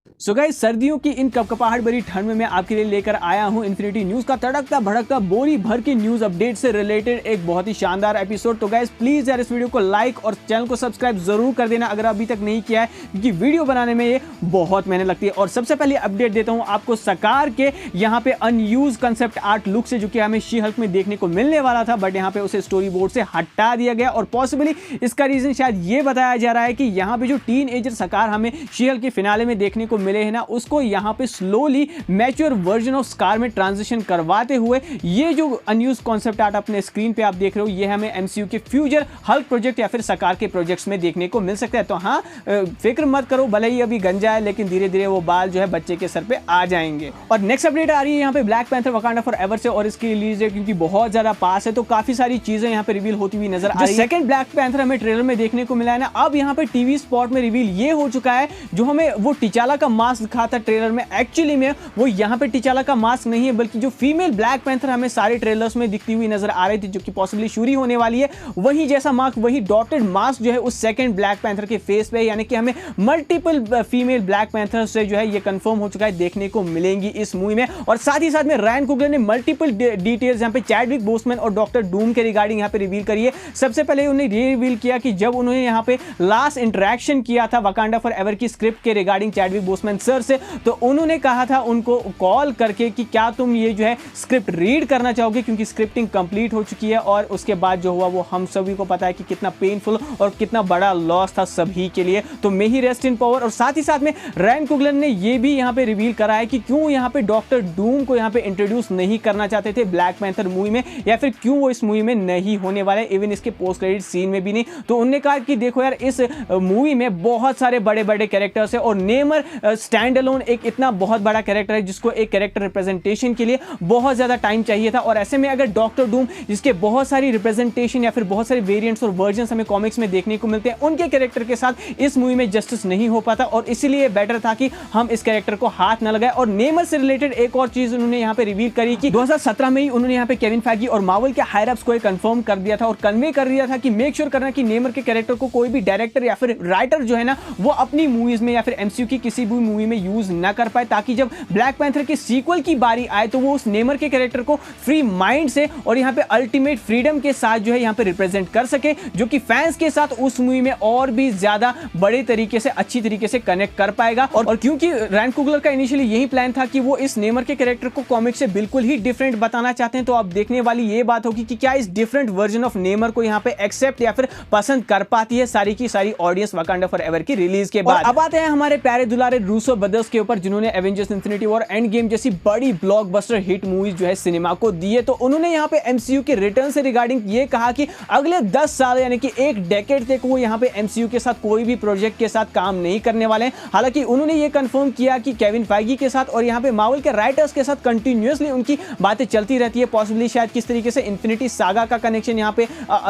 So guys, सर्दियों की इन कपकपाहट भरी ठंड में मैं आपके लिए लेकर आया हूं इन्फिनिटी न्यूज का तड़कता भड़कता बोरी भर की न्यूज अपडेट से रिलेटेड एक बहुत ही शानदार एपिसोड। तो गाइस प्लीज यार इस वीडियो को लाइक और चैनल को सब्सक्राइब जरूर कर देना अगर अभी तक नहीं किया है, क्योंकि वीडियो बनाने में ये बहुत मेहनत लगती है। और सबसे पहले अपडेट देता हूं आपको सकार के यहाँ पे अनयूज कंसेप्ट आर्ट लुक से, जो कि हमें शी हल्क में देखने को मिलने वाला था, बट यहाँ पे उसे स्टोरी बोर्ड से हटा दिया गया। और पॉसिबली इसका रीजन शायद ये बताया जा रहा है कि यहाँ पे जो टीन एजर सकार हमें शी हल्क के फिनाले में देखने को मिले हैं ना, उसको यहाँ पे slowly mature version of scar में ट्रांजिशन करवाते हुए ये जो अनयूज कॉन्सेप्ट आर्ट अपने स्क्रीन पे आप देख रहे हो, ये हमें एमसीयू के फ्यूचर हल्क प्रोजेक्ट या फिर सकार के प्रोजेक्ट्स में देखने को मिल सकता है। तो हाँ, फिक्र मत करो, भले ही अभी गंजा है लेकिन धीरे धीरे वो बाल जो है बच्चे के सर पे आ जाएंगे। और नेक्स्ट अपडेट आ रही है यहाँ पे ब्लैक पैंथर वकांडा फॉरएवर से, और इसकी रिलीज डेट क्योंकि बहुत ज्यादा पास है तो काफी सारी चीजें यहाँ पे रिवील होती हुई नजर आ रही है। सेकंड ब्लैक पैंथर हमें ट्रेलर में देखने को मिला है ना, अब यहाँ पे टीवी स्पॉट में रिवील ये हो चुका है, जो हमें वो टिचाला का मास्क दिखा था ट्रेलर में, एक्चुअली में वो यहाँ पे टिचाला का मास्क नहीं है, बल्कि जो फीमेल ब्लैक पैंथर हमें सारे ट्रेलर्स में दिखती हुई नजर आ रही थी, जो कि पॉसिबली शूरी होने वाली है, वही जैसा मास्क, वही डॉटेड मास्क जो है उस सेकंड ब्लैक पैंथर के फेस पे, यानी कि हमें मल्टीपल फीमेल ब्लैक पैंथर से जो है ये कंफर्म हो चुका है देखने को मिलेंगी इस मूवी में। और साथ ही साथ में रायन कुगलर ने मल्टीपल डिटेल्स यहाँ पे चैडविक बोसमैन और डॉक्टर डूम के रिगार्डिंग यहाँ पे रिवील करी है। सबसे पहले उन्होंने ये रिवील किया कि जब उन्होंने यहाँ पे लास्ट इंटरेक्शन किया था वकांडा फॉरएवर की स्क्रिप्ट के रिगार्डिंग चैडविक बोसमैन सर से, तो उन्होंने कहा था उनको कॉल करके कि क्या तुम ये जो है स्क्रिप्ट रीड करना चाहोगे, क्योंकि स्क्रिप्टिंग कंप्लीट हो चुकी है। और उसके बाद जो हुआ वो हम सभी को पता है कि कितना पेनफुल और कितना बड़ा लॉस था सभी के लिए, तो मे ही रेस्ट इन पावर। और साथ ही साथ में रायन कुगलर ने ये भी यहाँ पे रिवील करा है कि क्यों यहाँ पे डॉक्टर डूम को यहाँ पे इंट्रोड्यूस नहीं करना चाहते थे ब्लैक पैंथर मूवी में, या फिर क्यों वो इस मूवी में नहीं होने वाला है, इवन इसके पोस्ट क्रेडिट सीन में भी नहीं। तो उन्होंने कहा कि देखो यार, इस मूवी में बहुत सारे बड़े बड़े कैरेक्टर्स है और नेमर स्टैंड अलोन एक इतना बहुत बड़ा कैरेक्टर है जिसको एक कैरेक्टर रिप्रेजेंटेशन के लिए बहुत ज्यादा टाइम चाहिए था। और ऐसे में अगर डॉक्टर डूम, जिसके बहुत सारी रिप्रेजेंटेशन या फिर बहुत सारे वेरिएंट्स और वर्जन्स हमें कॉमिक्स में देखने को मिलते हैं, उनके कैरेक्टर के साथ इस मूवी में जस्टिस नहीं हो पाता, और इसीलिए बेटर था कि हम इस कैरेक्टर को हाथ न लगाए। और नेमर से रिलेटेड एक और चीज उन्होंने यहाँ पे रिवील करी कि 2017 में ही उन्होंने यहाँ पे केविन फैगी और मार्वल के हायर अप्स को कंफर्म कर दिया था और कन्वे कर दिया था कि मेक श्योर करना कि नेमर के कैरेक्टर को कोई भी डायरेक्टर या फिर राइटर जो है ना, वो अपनी मूवीज में या फिर एमसीयू की किसी भी मूवी में यूज ना कर पाए, ताकि जब ब्लैक पैंथर के सीक्वल की बारी आए तो वो उस नेमर के कैरेक्टर को फ्री माइंड से और यहाँ पे अल्टीमेट फ्रीडम के साथ जो है यहाँ पे रिप्रेजेंट कर सके, जो कि फैंस के साथ उस मूवी में और भी ज्यादा बड़े तरीके से, अच्छी तरीके से कनेक्ट कर पाएगा। और क्योंकि रायन कुगलर का इनिशियली यही प्लान था कि वो इस नेमर के कैरेक्टर को कॉमिक से बिल्कुल ही डिफरेंट बताना चाहते हैं, तो अब देखने वाली ये बात होगी कि क्या इस डिफरेंट वर्जन ऑफ नेमर को यहाँ पे एक्सेप्ट या फिर पसंद कर पाती है सारी की सारी ऑडियंस वकांडा फॉरएवर की रिलीज के बाद। अब आते हैं हमारे प्यारे दुलारे रूसो ब्रदर्स के ऊपर, जिन्होंने Avengers infinity war end game जैसी बड़ी ब्लॉकबस्टर हिट मूवीज जो है सिनेमा को दी है। तो उन्होंने यहाँ पे एमसीयू के रिटर्न से रिगार्डिंग ये कहा कि अगले 10 साल यानी कि एक डेकेड तक वो यहाँ पे एमसीयू के साथ कोई भी प्रोजेक्ट के साथ काम नहीं करने वाले हैं। हालांकि उन्होंने ये कंफर्म किया कि केविन फैगी के साथ और यहाँ पे मार्वल के राइटर्स के साथ कंटिन्यूअसली उनकी बातें चलती रहती है। पॉसिबली शायद किस तरीके से इन्फिनिटी सागा का कनेक्शन यहाँ पे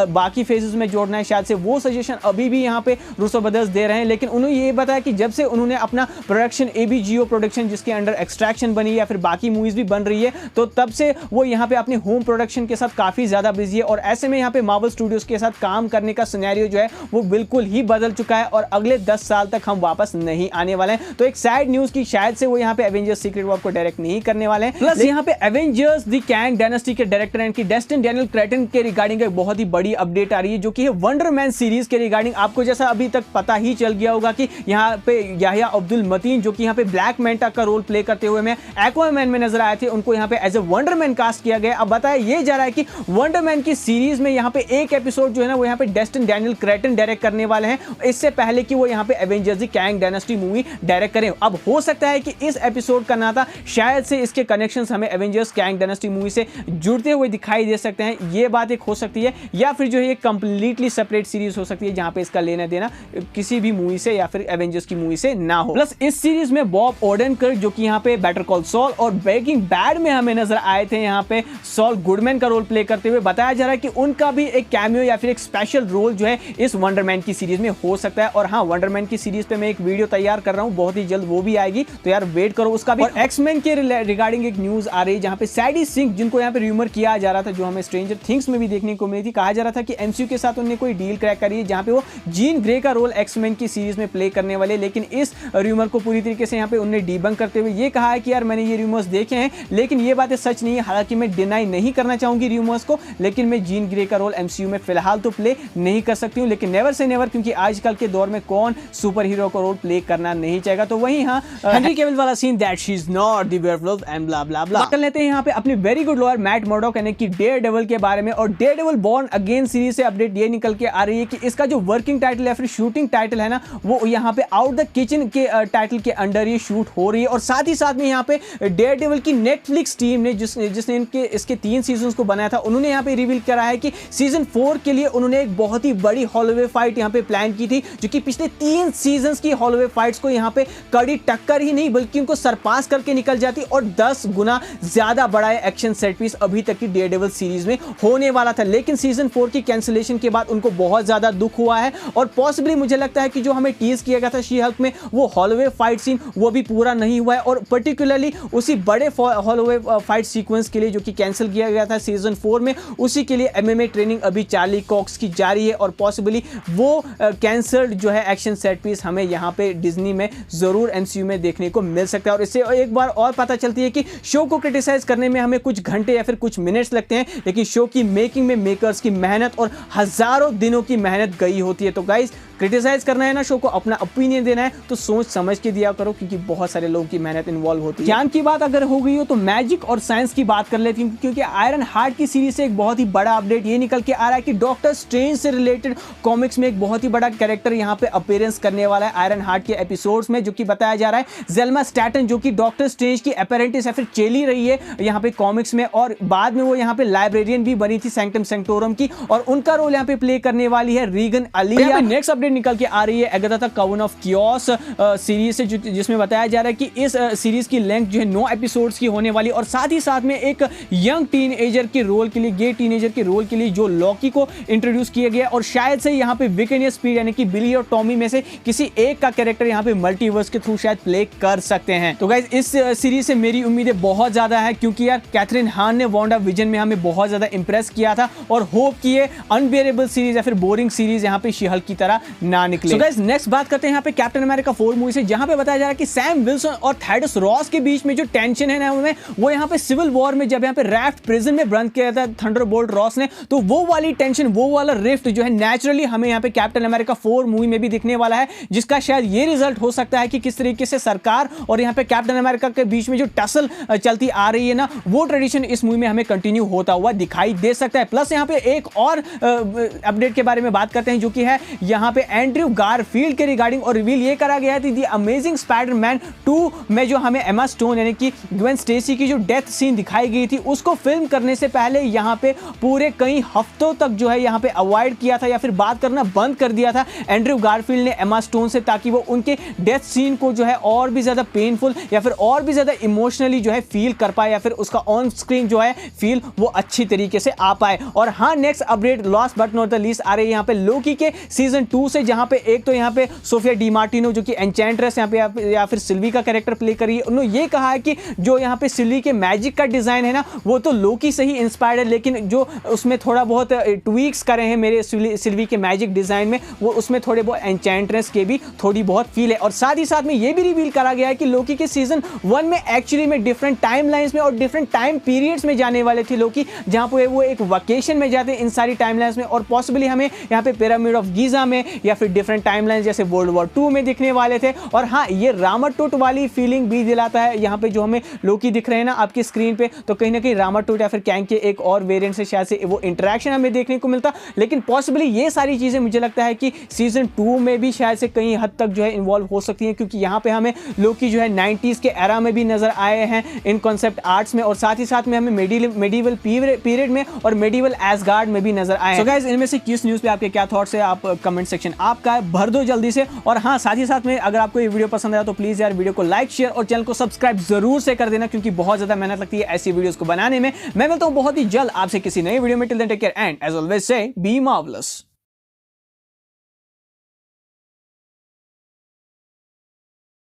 बाकी फेजेस में जोड़ना है, शायद से वो सजेशन अभी भी यहाँ पे रूसो ब्रदर्स दे रहे हैं। लेकिन उन्होंने ये बताया कि जब से उन्होंने अपना प्रोडक्शन एबीजीओ प्रोडक्शन, जिसके अंडर एक्सट्रैक्शन बनी या फिर बाकी मूवीज भी बन रही है, तो तब से वो यहाँ पे अपने होम प्रोडक्शन के साथ काफी ज्यादा बिजी है। और ऐसे में यहाँ पे मार्वल स्टूडियोज के साथ काम करने का सिनेरियो जो है वो बिल्कुल ही बदल चुका है और अगले 10 साल तक हम वापस नहीं आने वाले हैं। तो एक सैड न्यूज की शायद से वो यहाँ पे एवेंजर्स सीक्रेट वॉर को डायरेक्ट नहीं करने वाले हैं। प्लस यहाँ पे एवेंजर्स द कैंग डायनेस्टी के डायरेक्टर एंड की डेस्टिन डैनियल क्रेटन के रिगार्डिंग एक बहुत ही बड़ी अपडेट आ रही है, जो कि है वंडर मैन सीरीज के रिगार्डिंग। आपको जैसा अभी तक पता ही चल गया होगा कि यहाँ पे याहिया अब्दुल मतीन, जो कि यहाँ पे ब्लैक मैंटा का रोल प्ले करते हुए में एक्वामैन में नजर आए थे, उनको यहाँ पे as a wonder man cast किया गया। अब बताया ये जा रहा है कि वंडर मैन की सीरीज में यहाँ पे एक एपिसोड जो है ना, वो यहाँ पे डेस्टिन डैनियल क्रेटन डायरेक्ट करने वाले हैं, इससे पहले कि वो यहाँ पे Avengers the Kang dynasty movie direct करें। अब हो सकता है कि इस एपिसोड का नाता शायद से इसके कनेक्शंस हमें एवेंजर्स कैंग डायनेस्टी मूवी से जुड़ते हुए दिखाई दे सकते हैं, ये बात एक हो सकती है, या फिर जो है ये कंप्लीटली सेपरेट सीरीज हो सकती है जहां पे इसका लेना देना किसी भी मूवी से या फिर एवेंजर्स की मूवी से ना हो। प्लस इस सीरीज में बॉब ओडेनकर्क, जो कि यहाँ पे बेटर कॉल सॉल और ब्रेकिंग बैड में हमें नजर आए थे, यहाँ पे सॉल गुडमैन का रोल प्ले करते हुए, बताया जा रहा है कि उनका भी एक कैमियो या फिर एक स्पेशल रोल जो है इस वंडरमैन की सीरीज में हो सकता है। और हाँ, वंडरमैन की सीरीज पे मैं एक वीडियो तैयार कर रहा हूँ, बहुत ही जल्द वो भी आएगी, तो यार वेट करो उसका भी। और एक्समैन के रिगार्डिंग एक न्यूज आ रही है जहां पे सैडी सिंह, जिनको यहाँ पे रूमर किया जा रहा था, जो हमें स्ट्रेंजर थिंग्स में भी देखने को मिली थी, कहा जा रहा था कि एमसीयू के साथ उन्होंने कोई डील क्रैक करी है जहां पे वो जीन ग्रे का रोल एक्समैन की सीरीज में प्ले करने वाले। लेकिन इस रूमर र्यूमर को पूरी तरीके से यहाँ पे उन्होंने डीबंक करते हुए ये कहा है कि यार मैंने ये र्यूमर्स देखे हैं लेकिन ये बातें सच नहीं है। हालांकि मैं डिनाई नहीं करना चाहूंगी र्यूमर्स को, लेकिन मैं जीन ग्रे का रोल एमसीयू में फिलहाल तो प्ले नहीं कर सकती हूँ, लेकिन नेवर से नेवर, क्योंकि आजकल के दौर में कौन सुपर हीरो का रोल प्ले करना नहीं चाहेगा। तो वही हाँ हेनरी कैविल वाला scene that she is not the werewolf and blah blah blah. कर लेते हैं यहाँ पे अपने very good lawyer Matt Murdock यानी कि डेयरडेविल के बारे में। और डेयरडेविल बॉर्न अगेन सीरीज से अपडेट ये निकल के आ रही है कि इसका जो वर्किंग टाइटल या फिर शूटिंग टाइटल है ना, वो यहाँ पे आउट द किचन के टाइटल के अंडर ये शूट हो रही है। और साथ ही साथ में यहाँ पे डेयरडेविल की नेटफ्लिक्स टीम ने जिसने इसके 3 सीजन्स को बनाया था, उन्होंने यहाँ पे रिवील करा है कि सीजन 4 के लिए उन्होंने एक बहुत ही बड़ी हॉलोवे फाइट यहाँ पे प्लान की थी, जो कि पिछले 3 सीजन्स की हॉलोवे फाइट्स को यहाँ पे कड़ी टक्कर ही नहीं बल्कि उनको सरपास करके निकल जाती और 10 गुना ज्यादा बड़ा एक्शन सेट पीस अभी तक की डेयरडेविल सीरीज में होने वाला था। लेकिन सीजन 4 की कैंसिलेशन के बाद उनको बहुत ज्यादा दुख हुआ है और पॉसिबली मुझे लगता है कि जो हमें टीज किया गया था शी हल्क में वो हॉलोवे फाइट सीन वो भी पूरा नहीं हुआ है। और पर्टिकुलरली उसी बड़े हॉलोवे फाइट सीक्वेंस के लिए जो कि कैंसिल किया गया था सीजन 4 में, उसी के लिए एमएमए ट्रेनिंग अभी चार्ली कॉक्स की जारी है और पॉसिबली वो कैंसल्ड जो है एक्शन सेट पीस हमें यहाँ पे डिज्नी में जरूर एमसीयू में देखने को मिल सकता है। और इससे एक बार और पता चलती है कि शो को क्रिटिसाइज करने में हमें कुछ घंटे या फिर कुछ मिनट्स लगते हैं, लेकिन शो की मेकिंग में मेकर्स की मेहनत और हजारों दिनों की मेहनत गई होती है। तो गाइस क्रिटिसाइज करना है ना शो को, अपना ओपिनियन देना है तो सोच समझ के दिया करो, क्योंकि बहुत सारे लोगों की मेहनत इन्वॉल्व होती है। ज्ञान की बात अगर हो गई हो तो मैजिक और साइंस की बात कर लेती हूँ, क्योंकि आयरन हार्ट की सीरीज से एक बहुत ही बड़ा अपडेट ये निकल के आ रहा है कि डॉक्टर स्ट्रेंज से रिलेटेड कॉमिक्स में एक बहुत ही बड़ा कैरेक्टर यहाँ पे अपीयरेंस करने वाला है आयरन हार्ट के एपिसोड्स में, जो कि बताया जा रहा है जेल्मा स्टैटन, जो कि डॉक्टर स्ट्रेंज की अपेरेंटिस या फिर चेली रही है यहाँ पे कॉमिक्स में, और बाद में वो यहाँ पे लाइब्रेरियन भी बनी थी सैंक्टम सैंक्टोरम की, और उनका रोल यहाँ पे प्ले करने वाली है रीगन अलिया। नेक्स्ट अपडेट निकल के आ रही है एगाथा कवन ऑफ कियोस सीरीज से, जिसमें बताया जा रहा है कि इस सीरीज की लेंथ जो है 9 एपिसोड्स की होने वाली, और साथ ही साथ में एक यंग टीनएजर के रोल के लिए, गे टीनएजर के रोल के लिए जो लॉकी को इंट्रोड्यूस किया गया, और शायद से यहाँ पे विकेनियस स्पीड यानी कि बिली और टॉमी में से किसी एक का कैरेक्टर यहाँ पे मल्टीवर्स के थ्रू शायद प्ले कर सकते हैं। तो गाइस इस सीरीज से मेरी उम्मीदें बहुत ज्यादा है, क्योंकि यार कैथरीन हान ने वांडा विजन में हमें बहुत ज्यादा इंप्रेस किया था, और होप कि ये अनबियरेबल सीरीज या फिर बोरिंग सीरीज यहाँ पे शी हल्क की तरह ना निकले। So guys, नेक्स्ट बात करते हैं यहाँ पे कैप्टन अमेरिका 4 मूवी से, जहां पे बताया जा रहा है कि सैम विल्सन और थैडोस रॉस के बीच में जो टेंशन है ना वो यहाँ पे सिविल वॉर में जब यहाँ पे रैफ्ट प्रिजन में बंद किया था थंडरबोल्ट रॉस ने, तो वो वाली टेंशन, वो वाला रिफ्ट जो है नेचुरली हमें यहाँ पे कैप्टन अमेरिका 4 मूवी में भी दिखने वाला है, जिसका शायद ये रिजल्ट हो सकता है कि किस तरीके से सरकार और यहाँ पे कैप्टन अमेरिका के बीच में जो टसल चलती आ रही है ना, वो ट्रेडिशन इस मूवी में हमें कंटिन्यू होता हुआ दिखाई दे सकता है। प्लस यहाँ पे एक और अपडेट के बारे में बात करते हैं, जो कि है यहाँ पे एंड्रयू गारफील्ड के रिगार्डिंग, और रिवील ये करा गया थी दी अमेजिंग स्पाइडरमैन 2 में जो हमें एमा स्टोन यानी कि ग्वेन स्टेसी की जो डेथ सीन दिखाई गई थी, उसको फिल्म करने से पहले यहाँ पे पूरे कई हफ्तों तक जो है यहाँ पे अवॉइड किया था या फिर बात करना बंद कर दिया था एंड्रयू गारफील्ड ने एमा स्टोन से, ताकि वो उनके डेथ सीन को जो है और भी ज्यादा पेनफुल या फिर और भी ज्यादा इमोशनली जो है फील कर पाए, या फिर उसका ऑन स्क्रीन जो है फील वो अच्छी तरीके से आ पाए। और हाँ, next update last but not the least आ रही है यहाँ पे लोकी के सीजन 2 से, जहां पे एक तो यहाँ पे सोफिया डी मार्टिनो जो कि एन्चेंट्रेस यहाँ पे या फिर सिल्वी का कैरेक्टर प्ले कर रही है, उन्होंने ये कहा है कि जो यहाँ पे सिल्वी के मैजिक का डिजाइन है ना, वो तो लोकी से ही इंस्पायर्ड है, लेकिन जो उसमें थोड़ा बहुत ट्वीक्स करे हैं मेरे सिल्वी के मैजिक डिजाइन में, वो उसमें थोड़े बहुत एन्चेंट्रेस के भी थोड़ी बहुत फील है। और साथ ही साथ में ये भी रिवील करा गया है कि लोकी के सीजन 1 में एक्चुअली में डिफरेंट टाइम लाइन्स में और डिफरेंट टाइम पीरियड्स में जाने वाले थे लोकी, जहां पे वो एक वेकेशन में जाते हैं इन सारी टाइम लाइन्स में, और पॉसिबली हमें यहाँ पे पिरामिड ऑफ गीजा में या फिर डिफरेंट टाइमलाइन जैसे वर्ल्ड वॉर 2 में दिखने वाले थे। और हाँ, ये रामाटूट वाली फीलिंग भी दिलाता है यहाँ पे जो हमें लोकी दिख रहे हैं ना आपकी स्क्रीन पे, तो कहीं ना कहीं रामाटूट या फिर कैंग के एक और वेरिएंट से शायद से वो इंटरेक्शन हमें देखने को मिलता। लेकिन पॉसिबली ये सारी चीजें मुझे लगता है कि सीजन 2 में भी शायद से कहीं हद तक जो है इन्वॉल्व हो सकती हैं, क्योंकि यहाँ पे हमें लोकी जो है 90s के एरा में भी नजर आए हैं इन कॉन्सेप्ट आर्ट्स में, और साथ ही साथ में हमें मेडिवल पीरियड में और मेडिवल एसगार्ड में भी नजर आए। सो गाइस, इनमें से किस न्यूज़ पे आपके क्या थॉट्स है, आप कमेंट सेक्शन आपका भर दो जल्दी से। और हाँ, साथ ही साथ में अगर आपको ये वीडियो पसंद आया तो प्लीज यार वीडियो को लाइक, शेयर और चैनल को सब्सक्राइब जरूर से कर देना, क्योंकि बहुत ज्यादा मेहनत लगती है ऐसी वीडियोस को बनाने में। मैं मिलता हूं बहुत ही जल्द आपसे किसी नई वीडियो में। Till then take care and as always say be marvellous.